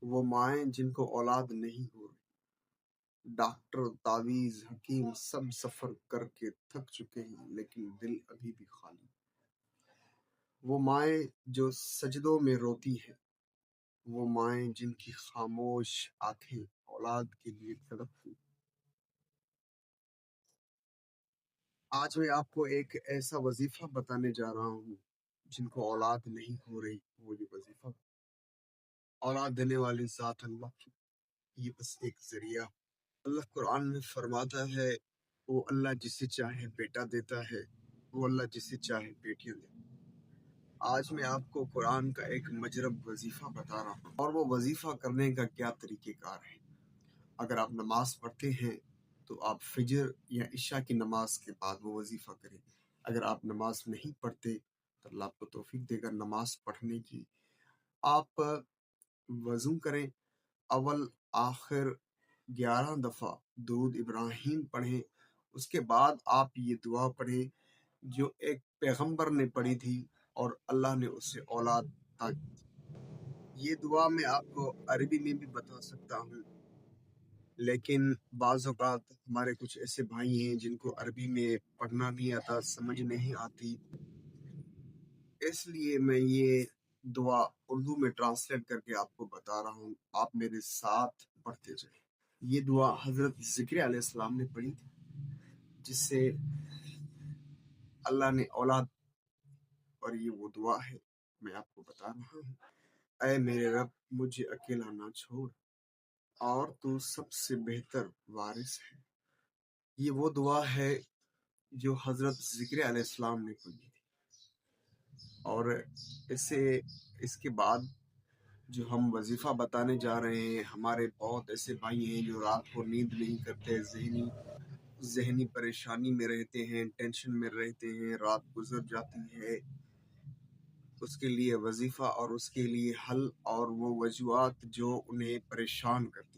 وہ مائیں جن کو اولاد نہیں ہو رہی، ڈاکٹر تعویذ حکیم سب سفر کر کے تھک چکے ہیں لیکن دل ابھی بھی خالی۔ وہ مائیں جو سجدوں میں روتی ہیں، وہ مائیں جن کی خاموش آنکھیں اولاد کے لیے تڑپتی۔ آج میں آپ کو ایک ایسا وظیفہ بتانے جا رہا ہوں جن کو اولاد نہیں ہو رہی۔ وہ یہ وظیفہ اولاد دینے والی ذات اللہ کی، یہ بس ایک ذریعہ۔ اللہ قرآن میں فرماتا ہے وہ اللہ جسے چاہے بیٹا دیتا ہے، وہ اللہ جسے چاہے بیٹیاں دیتا ہے۔ آج میں آپ کو قرآن کا ایک مجرب وظیفہ بتا رہا ہوں، اور وہ وظیفہ کرنے کا کیا طریقہ کار ہے۔ اگر آپ نماز پڑھتے ہیں تو آپ فجر یا عشاء کی نماز کے بعد وہ وظیفہ کریں۔ اگر آپ نماز نہیں پڑھتے تو اللہ آپ کو توفیق دے گا نماز پڑھنے کی۔ آپ وضو کریں، اول آخر 11 دفعہ درود ابراہیم پڑھیں، اس کے بعد آپ یہ دعا پڑھیں جو ایک پیغمبر نے پڑھی تھی اور اللہ نے اس سے اولاد عطا کی تھی۔ یہ دعا میں آپ کو عربی میں بھی بتا سکتا ہوں، لیکن بعض اوقات ہمارے کچھ ایسے بھائی ہیں جن کو عربی میں پڑھنا نہیں آتا، سمجھ نہیں آتی، اس لیے میں یہ دعا اردو میں ٹرانسلیٹ کر کے آپ کو بتا رہا ہوں، آپ میرے ساتھ پڑھتے جائیں۔ یہ دعا حضرت ذکر علیہ السلام نے پڑھی تھی، جس سے اللہ نے اولاد، اور یہ وہ دعا ہے میں آپ کو بتا رہا ہوں۔ اے میرے رب مجھے اکیلا نہ چھوڑ، اور تو سب سے بہتر وارث ہے۔ یہ وہ دعا ہے جو حضرت ذکر علیہ السلام نے پڑھی تھی، اور اس کے بعد جو ہم وظیفہ بتانے جا رہے ہیں، ہمارے بہت ایسے بھائی ہیں جو رات کو نیند نہیں کرتے، ذہنی پریشانی میں رہتے ہیں، ٹینشن میں رہتے ہیں، رات گزر جاتی ہے، اس کے لیے وظیفہ اور اس کے لیے حل اور وہ وجوہات جو انہیں پریشان کرتے